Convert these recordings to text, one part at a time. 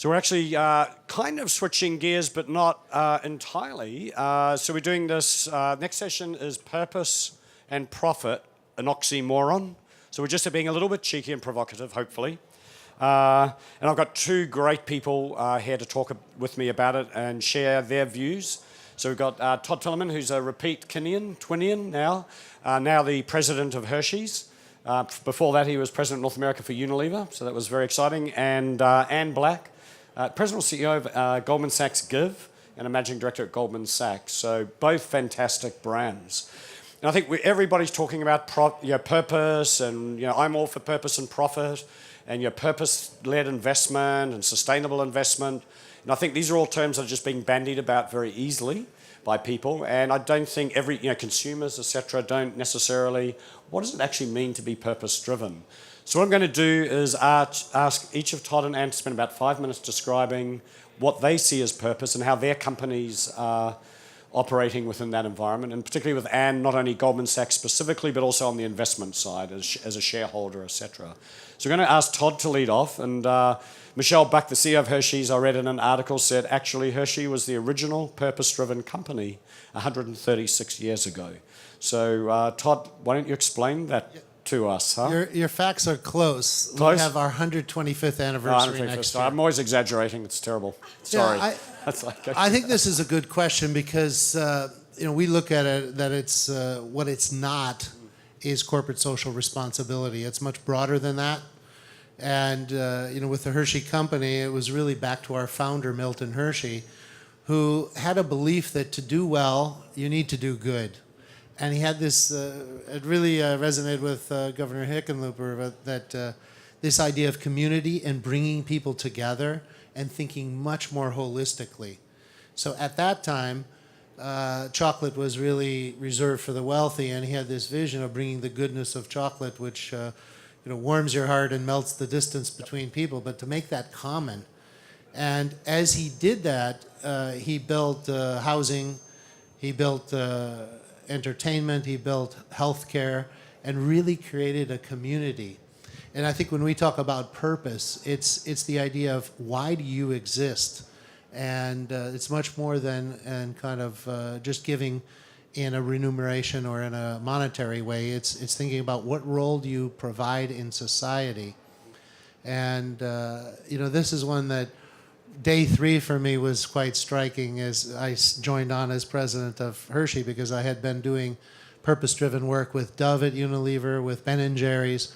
So we're actually kind of switching gears, but not entirely. So we're doing this, next session is Purpose and Profit, an Oxymoron. So we're just being a little bit cheeky and provocative, hopefully. And I've got two great people here to talk with me about it and share their views. So we've got Todd Tillerman, who's a repeat Twinian now, now the president of Hershey's. Before that, he was president of North America for Unilever, so that was very exciting. And Anne Black, president and CEO of Goldman Sachs Give, and a managing director at Goldman Sachs. So both fantastic brands. And I think everybody's talking about purpose, and I'm all for purpose and profit, and purpose-led investment and sustainable investment. And I think these are all terms that are just being bandied about very easily by people. And I don't think consumers, etc., don't necessarily. What does it actually mean to be purpose-driven? So what I'm going to do is ask each of Todd and Anne to spend about 5 minutes describing what they see as purpose and how their companies are operating within that environment, and particularly with Anne, not only Goldman Sachs specifically, but also on the investment side as a shareholder, etc. So we're going to ask Todd to lead off, and Michelle Buck, the CEO of Hershey's, I read in an article, said actually Hershey was the original purpose-driven company 136 years ago. So Todd, why don't you explain that to us? Huh? Your facts are close. Close? We have our 125th anniversary next year. I'm always exaggerating. It's terrible. Sorry. Yeah, I think this is a good question because we look at it that it's what it's not is corporate social responsibility. It's much broader than that. And with the Hershey Company, it was really back to our founder, Milton Hershey, who had a belief that to do well, you need to do good. And he had this, it really resonated with Governor Hickenlooper, that this idea of community and bringing people together and thinking much more holistically. So at that time, chocolate was really reserved for the wealthy, and he had this vision of bringing the goodness of chocolate, which warms your heart and melts the distance between people, but to make that common. And as he did that, he built housing, he built entertainment, he built healthcare, and really created a community. And I think when we talk about purpose, it's the idea of why do you exist? And it's much more than kind of just giving in a remuneration or in a monetary way. It's thinking about what role do you provide in society. And this is one that day 3 for me was quite striking as I joined on as president of Hershey, because I had been doing purpose-driven work with Dove at Unilever, with Ben & Jerry's.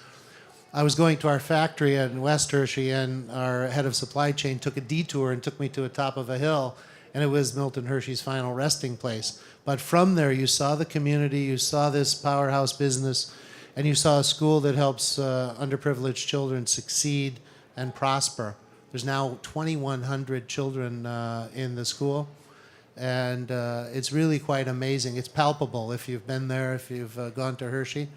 I was going to our factory in West Hershey, and our head of supply chain took a detour and took me to the top of a hill, and it was Milton Hershey's final resting place. But from there, you saw the community, you saw this powerhouse business, and you saw a school that helps underprivileged children succeed and prosper. There's now 2,100 children in the school, and it's really quite amazing. It's palpable if you've been there, if you've gone to Hershey.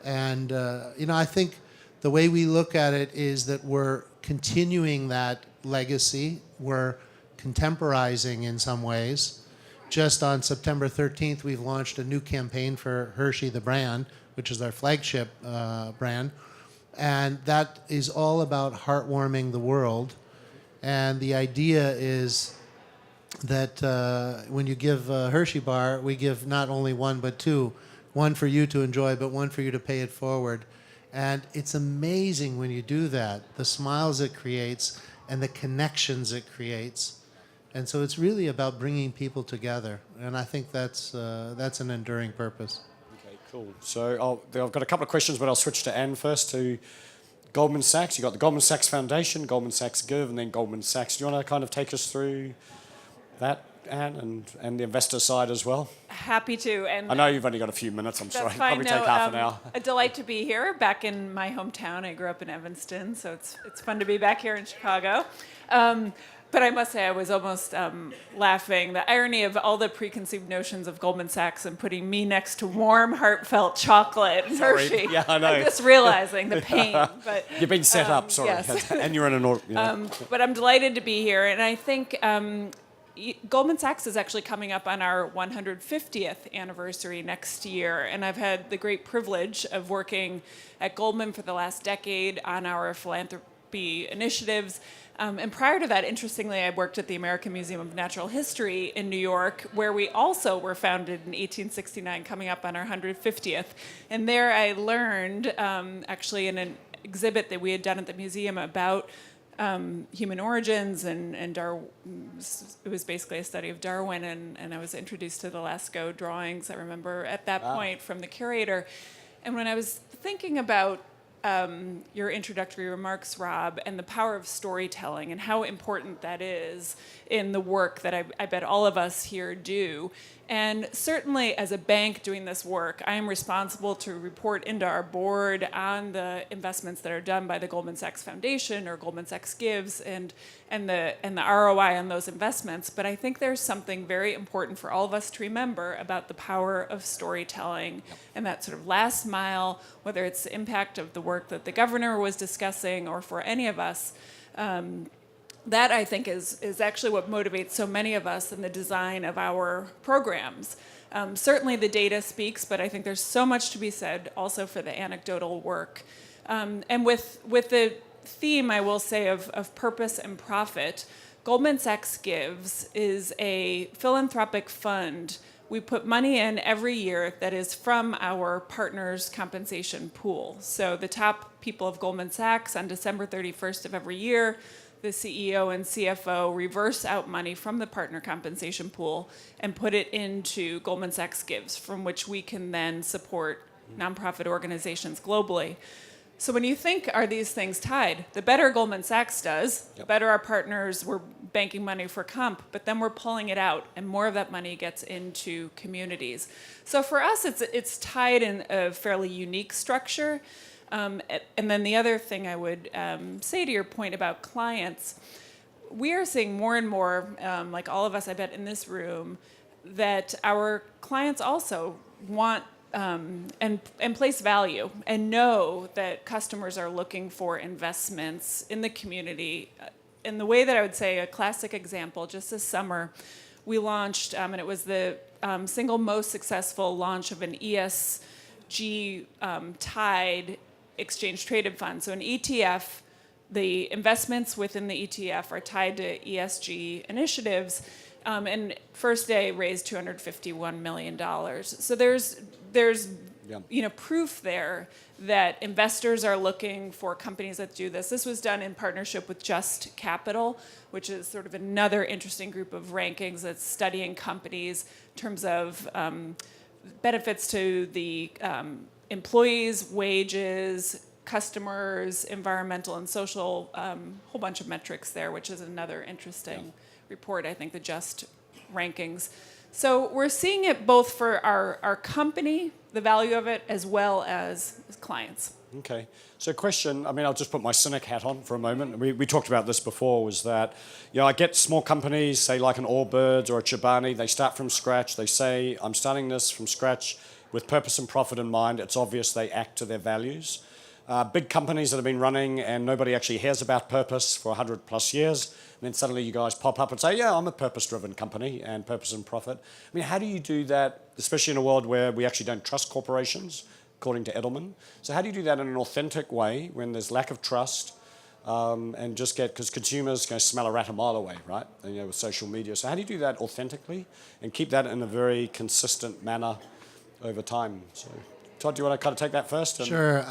And, I think the way we look at it is that we're continuing that legacy. We're contemporizing in some ways. Just on September 13th, we've launched a new campaign for Hershey the brand, which is our flagship brand. And that is all about heartwarming the world. And the idea is that when you give a Hershey bar, we give not only one but two. One for you to enjoy, but one for you to pay it forward. And it's amazing when you do that, the smiles it creates and the connections it creates. And so it's really about bringing people together. And I think that's an enduring purpose. Okay, cool. So I've got a couple of questions, but I'll switch to Anne first, to Goldman Sachs. You've got the Goldman Sachs Foundation, Goldman Sachs Give, and then Goldman Sachs. Do you want to kind of take us through that, Anne, and the investor side as well? Happy to. And I know you've only got a few minutes, I'm sorry. fine. Probably take half an hour. A delight to be here, back in my hometown. I grew up in Evanston, so it's fun to be back here in Chicago. But I must say I was almost laughing. The irony of all the preconceived notions of Goldman Sachs and putting me next to warm, heartfelt chocolate and Hershey. Yeah, I know. I'm just realizing the pain. But you've been set up, sorry. Yes. And you're in an But I'm delighted to be here. And I think Goldman Sachs is actually coming up on our 150th anniversary next year. And I've had the great privilege of working at Goldman for the last decade on our be initiatives. And prior to that, interestingly, I worked at the American Museum of Natural History in New York, where we also were founded in 1869, coming up on our 150th. And there I learned, actually in an exhibit that we had done at the museum about human origins, and it was basically a study of Darwin, and I was introduced to the Lascaux drawings, I remember at that point, from the curator. And when I was thinking about your introductory remarks, Rob, and the power of storytelling and how important that is in the work that I bet all of us here do. And certainly as a bank doing this work, I am responsible to report into our board on the investments that are done by the Goldman Sachs Foundation or Goldman Sachs Gives and the ROI on those investments. But I think there's something very important for all of us to remember about the power of storytelling and that sort of last mile, whether it's the impact of the work that the governor was discussing or for any of us. That, I think, is actually what motivates so many of us in the design of our programs. Certainly the data speaks, but I think there's so much to be said also for the anecdotal work. And with the theme, I will say, of purpose and profit, Goldman Sachs Gives is a philanthropic fund. We put money in every year that is from our partners' compensation pool. So the top people of Goldman Sachs on December 31st of every year, the CEO and CFO reverse out money from the partner compensation pool and put it into Goldman Sachs Gives, from which we can then support nonprofit organizations globally. So when you think, are these things tied? The better Goldman Sachs does, the better our partners, we're banking money for comp, but then we're pulling it out, and more of that money gets into communities. So for us, it's tied in a fairly unique structure. And then the other thing I would say to your point about clients, we are seeing more and more, like all of us, I bet, in this room, that our clients also want and place value and know that customers are looking for investments in the community. In the way that I would say a classic example, just this summer, we launched, and it was the single most successful launch of an ESG tied exchange traded fund. So an ETF, the investments within the ETF are tied to ESG initiatives, and first day raised $251 million. So there's proof there that investors are looking for companies that do this. This was done in partnership with Just Capital, which is sort of another interesting group of rankings that's studying companies in terms of benefits to the employees, wages, customers, environmental and social, whole bunch of metrics there, which is another interesting report, I think, the Just rankings. So we're seeing it both for our company, the value of it, as well as clients. Okay. So question, I'll just put my cynic hat on for a moment. We talked about this before, was that, I get small companies, say like an Allbirds or a Chobani, they start from scratch. They say, I'm starting this from scratch with purpose and profit in mind. It's obvious they act to their values. Big companies that have been running and nobody actually hears about purpose for 100 plus years, and then suddenly you guys pop up and say, yeah, I'm a purpose-driven company and purpose and profit. How do you do that, especially in a world where we actually don't trust corporations, according to Edelman? So how do you do that in an authentic way when there's lack of trust and just because consumers can smell a rat a mile away, right? With social media. So how do you do that authentically and keep that in a very consistent manner over time? So Todd, do you want to kind of take that first? Sure.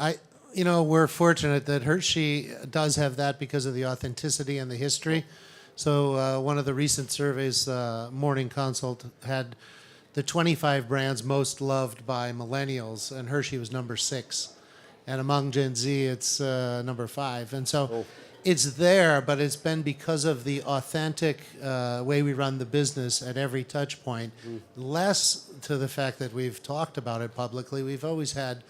We're fortunate that Hershey does have that because of the authenticity and the history. So one of the recent surveys, Morning Consult, had the 25 brands most loved by millennials, and Hershey was number 6. And among Gen Z, it's number 5. And so it's there, but it's been because of the authentic way we run the business at every touch point, less to the fact that we've talked about it publicly. We've always had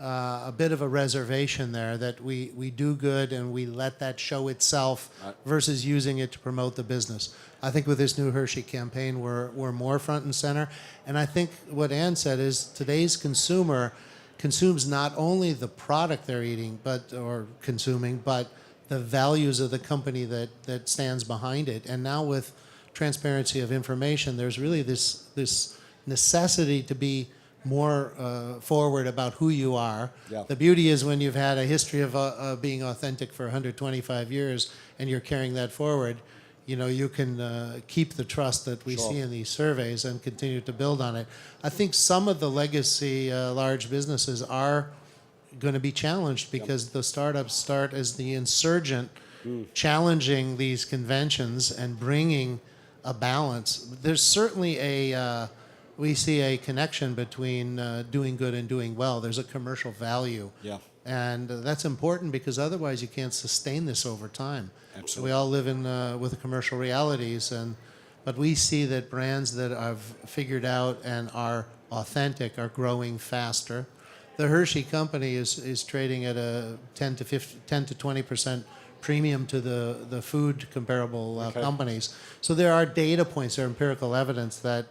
a bit of a reservation there that we do good and we let that show itself versus using it to promote the business. I think with this new Hershey campaign, we're more front and center. And I think what Ann said is today's consumer consumes not only the product they're eating or consuming, but the values of the company that stands behind it. And now with transparency of information, there's really this necessity to be more forward about who you are. Yeah. The beauty is when you've had a history of being authentic for 125 years and you're carrying that forward, you know, you can keep the trust that we Sure. see in these surveys and continue to build on it. I think some of the legacy large businesses are going to be challenged because the startups start as the insurgent, challenging these conventions and bringing a balance. There's certainly we see a connection between doing good and doing well. There's a commercial value. Yeah. And that's important because otherwise you can't sustain this over time. Absolutely. We all live in with the commercial realities, but we see that brands that have figured out and are authentic are growing faster. The Hershey company is trading at a 10 to 20% premium to the food comparable companies. So there are data points, there are empirical evidence that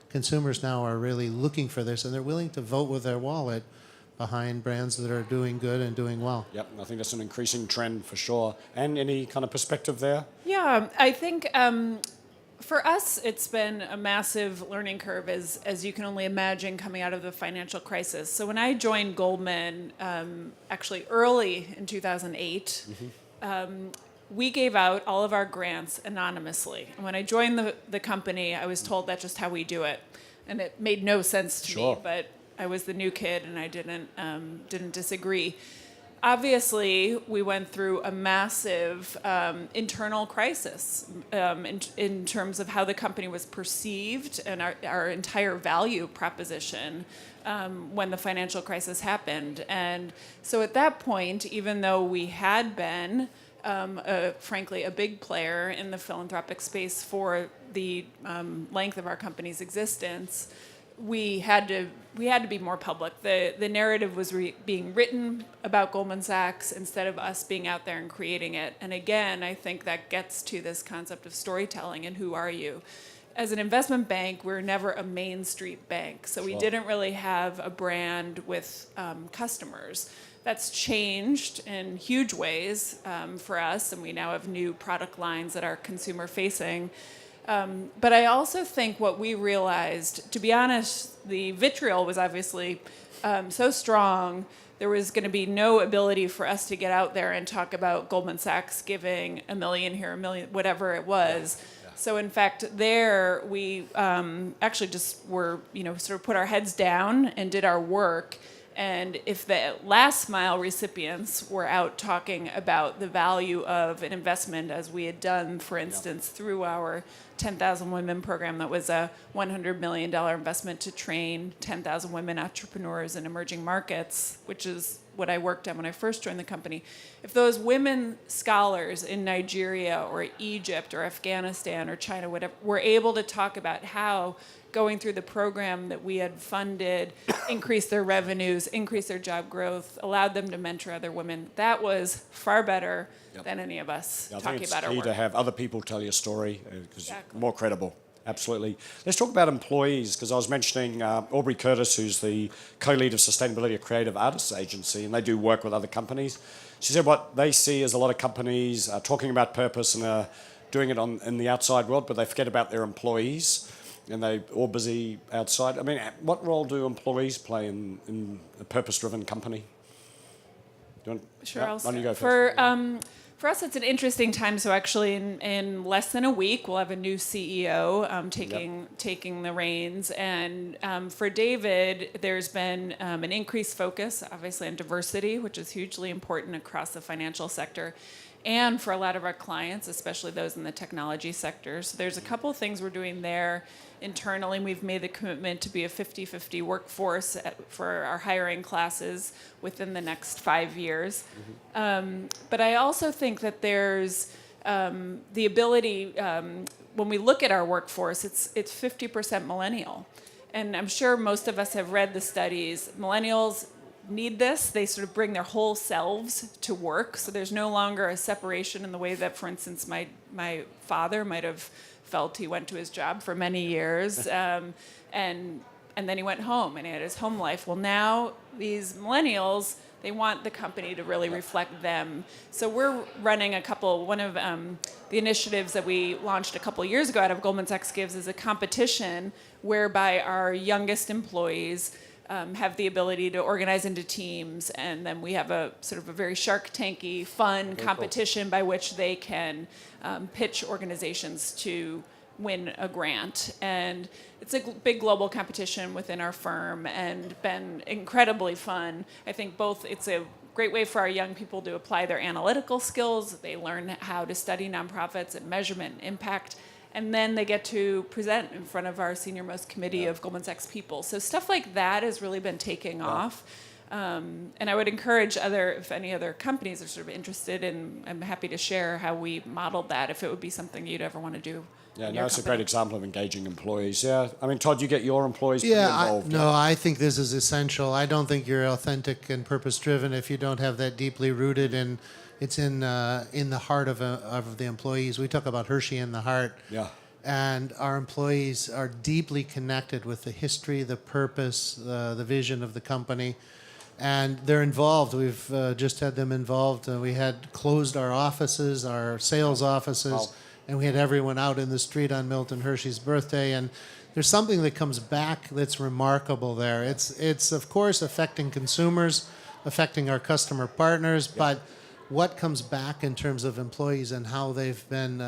consumers now are really looking for this, and they're willing to vote with their wallet behind brands that are doing good and doing well. Yep, I think that's an increasing trend for sure. And any kind of perspective there? Yeah, I think for us, it's been a massive learning curve, as you can only imagine, coming out of the financial crisis. So when I joined Goldman, actually early in 2008, we gave out all of our grants anonymously. And when I joined the company, I was told that's just how we do it. And it made no sense to Sure. me, but I was the new kid and I didn't disagree. Obviously, we went through a massive internal crisis in terms of how the company was perceived and our entire value proposition when the financial crisis happened. And so at that point, even though we had been, frankly, a big player in the philanthropic space for the length of our company's existence, we had to be more public. The narrative was being written about Goldman Sachs instead of us being out there and creating it. And again, I think that gets to this concept of storytelling and who are you. As an investment bank, we're never a Main Street bank, so we didn't really have a brand with customers. That's changed in huge ways for us, and we now have new product lines that are consumer facing. But I also think what we realized, to be honest, the vitriol was obviously so strong, there was going to be no ability for us to get out there and talk about Goldman Sachs giving $1 million here, $1 million, whatever it was. Yeah. So in fact, there we actually just were, sort of put our heads down and did our work. And if the last mile recipients were out talking about the value of an investment, as we had done, for instance, through our 10,000 Women program, that was a $100 million investment to train 10,000 women entrepreneurs in emerging markets, which is what I worked on when I first joined the company. If those women scholars in Nigeria or Egypt or Afghanistan or China, whatever, were able to talk about how going through the program that we had funded increased their revenues, increased their job growth, allowed them to mentor other women, that was far better than any of us talking about our I think it's key work. to have other people tell your story because Exactly. more credible. Absolutely. Let's talk about employees, because I was mentioning Aubrey Curtis, who's the co-lead of sustainability at Creative Artists Agency, and they do work with other companies. She said what they see is a lot of companies are talking about purpose and doing it in the outside world, but they forget about their employees, and they're all busy outside. I mean, what role do employees play in a purpose-driven company? Do you want, Sure, yeah, I'll why don't you go start. first? For us, it's an interesting time. So actually, in less than a week, we'll have a new CEO taking the reins. And for David, there's been an increased focus, obviously, on diversity, which is hugely important across the financial sector, and for a lot of our clients, especially those in the technology sector. So there's a couple of things we're doing there internally. We've made the commitment to be a 50-50 workforce for our hiring classes within the next 5 years. But I also think that there's the ability, when we look at our workforce, it's 50% millennial. And I'm sure most of us have read the studies. Millennials need this. They sort of bring their whole selves to work. So there's no longer a separation in the way that, for instance, my father might have felt. He went to his job for many years, and then he went home and he had his home life. Well, now these millennials, They want the company to really reflect them. So we're running one of the initiatives that we launched a couple years ago out of Goldman Sachs Gives is a competition whereby our youngest employees have the ability to organize into teams, and then we have a sort of a very Shark Tanky, fun competition by which they can pitch organizations to win a grant. And it's a big global competition within our firm and been incredibly fun. I think both it's a great way for our young people to apply their analytical skills. They learn how to study nonprofits and measurement and impact. And then they get to present in front of our senior-most committee of Goldman Sachs people. So stuff like that has really been taking off. And I would encourage if any other companies are sort of interested in, I'm happy to share how we modeled that if it would be something you'd ever want to do. Yeah, in no, your it's a company. great example of engaging employees. Yeah, I mean, Todd, you get your employees pretty involved. No, I think this is essential. I don't think you're authentic and purpose-driven if you don't have that deeply rooted, and it's in the heart of the employees. We talk about Hershey in the heart. Yeah. And our employees are deeply connected with the history, the purpose, the vision of the company. And they're involved. We've just had them involved. We had closed our offices, our sales offices, Wow. and we had everyone out in the street on Milton Hershey's birthday. And there's something that comes back that's remarkable there. It's of course affecting consumers, affecting our customer partners, but what comes back in terms of employees and how they've been,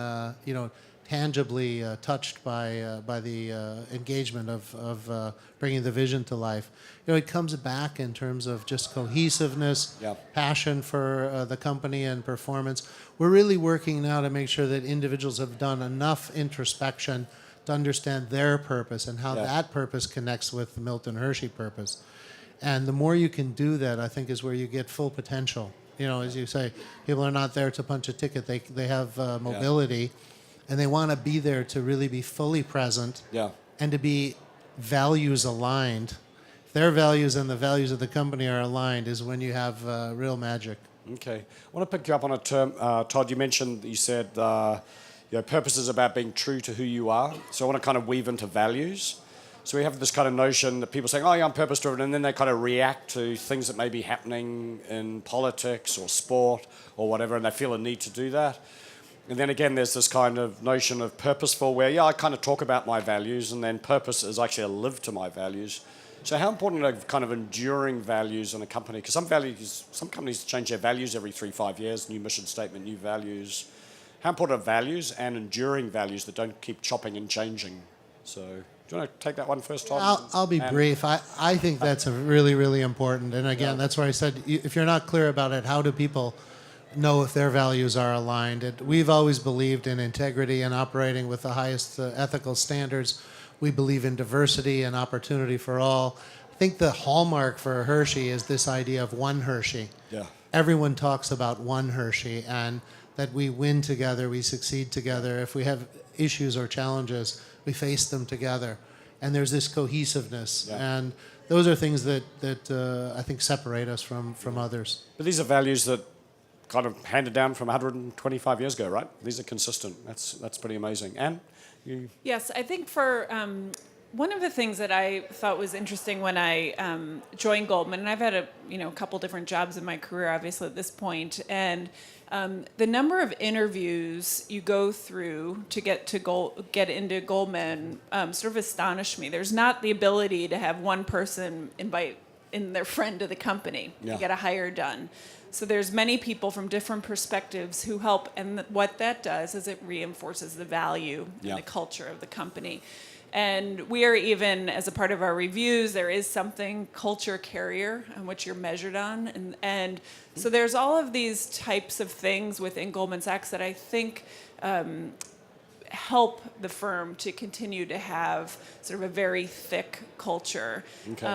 tangibly touched by the engagement of bringing the vision to life. It comes back in terms of just cohesiveness, passion for the company and performance. We're really working now to make sure that individuals have done enough introspection to understand their purpose and how that purpose connects with the Milton Hershey purpose. And the more you can do that, I think, is where you get full potential. As you say, people are not there to punch a ticket. They have mobility. And they want to be there to really be fully present and to be values aligned. If their values and the values of the company are aligned is when you have real magic. Okay. I want to pick you up on a term. Todd, you said purpose is about being true to who you are. So I want to kind of weave into values. So we have this kind of notion that people saying, oh, yeah, I'm purpose-driven, and then they kind of react to things that may be happening in politics or sport or whatever, and they feel a need to do that. And then again, there's this kind of notion of purposeful where, I kind of talk about my values, and then purpose is actually I live to my values. So how important are kind of enduring values in a company? Because some companies change their values every 3-5 years, new mission statement, new values. How important are values and enduring values that don't keep chopping and changing? So do you want to take that one first, Todd? I'll be brief. I think that's a really, really important. And again, that's where I said, if you're not clear about it, how do people know if their values are aligned? We've always believed in integrity and operating with the highest ethical standards. We believe in diversity and opportunity for all. I think the hallmark for Hershey is this idea of one Hershey. Yeah. Everyone talks about one Hershey and that we win together, we succeed together. If we have issues or challenges, we face them together. And there's this cohesiveness. And those are things that I think separate us from others. But these are values that kind of handed down from 125 years ago, right? These are consistent. That's pretty amazing. Anne? Yes, I think for one of the things that I thought was interesting when I joined Goldman, and I've had a couple different jobs in my career, obviously at this point, and the number of interviews you go through to get into Goldman sort of astonished me. There's not the ability to have one person invite in their friend to the company to get a hire done. So there's many people from different perspectives who help, and what that does is it reinforces the value and the culture of the company. And we are even, as a part of our reviews, there is something, culture carrier, on which you're measured on. And so there's all of these types of things within Goldman Sachs that I think help the firm to continue to have sort of a very thick culture. Okay.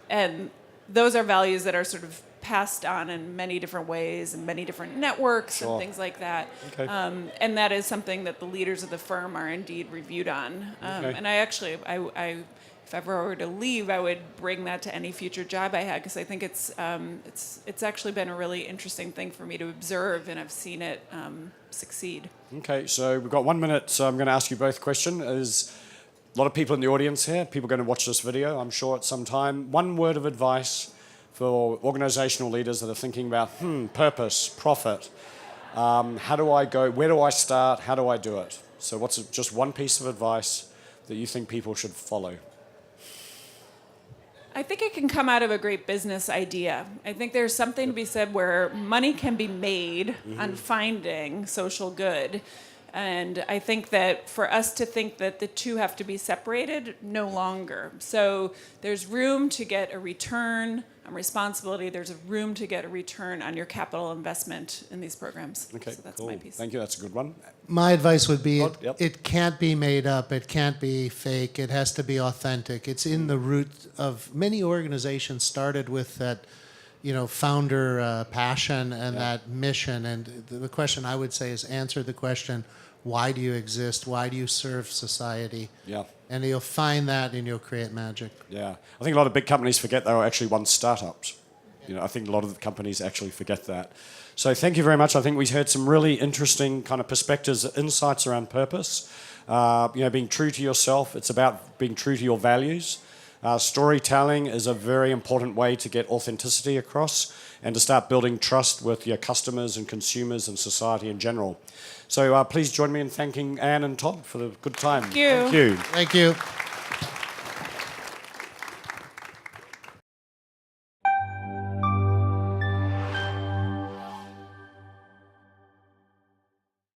And those are values that are sort of passed on in many different ways and many different networks and things like that. Okay. And that is something that the leaders of the firm are indeed reviewed on. And I actually, if ever were to leave, I would bring that to any future job I had, because I think it's actually been a really interesting thing for me to observe, and I've seen it succeed. Okay, so we've got 1 minute, so I'm going to ask you both a question. There's a lot of people in the audience here. People are going to watch this video, I'm sure, at some time. One word of advice for organizational leaders that are thinking about, purpose, profit. How do I go? Where do I start? How do I do it? So what's just one piece of advice that you think people should follow? I think it can come out of a great business idea. I think there's something to be said where money can be made on finding social good. And I think that for us to think that the two have to be separated, no longer. So there's room to get a return on responsibility. There's a room to get a return on your capital investment in these programs. Okay, so that's cool. my piece. Thank you. That's a good one. My advice would be Yep. it can't be made up, it can't be fake, it has to be authentic. It's in the root of many organizations started with that, founder passion and that mission. And the question I would say is answer the question, why do you exist? Why do you serve society? Yeah. And you'll find that and you'll create magic. Yeah, I think a lot of big companies forget they were actually once startups. I think a lot of the companies actually forget that. So thank you very much. I think we heard some really interesting kind of perspectives, insights around purpose. Being true to yourself. It's about being true to your values. Storytelling is a very important way to get authenticity across and to start building trust with your customers and consumers and society in general. So please join me in thanking Anne and Todd for the good time. Thank you. Thank you. Thank you.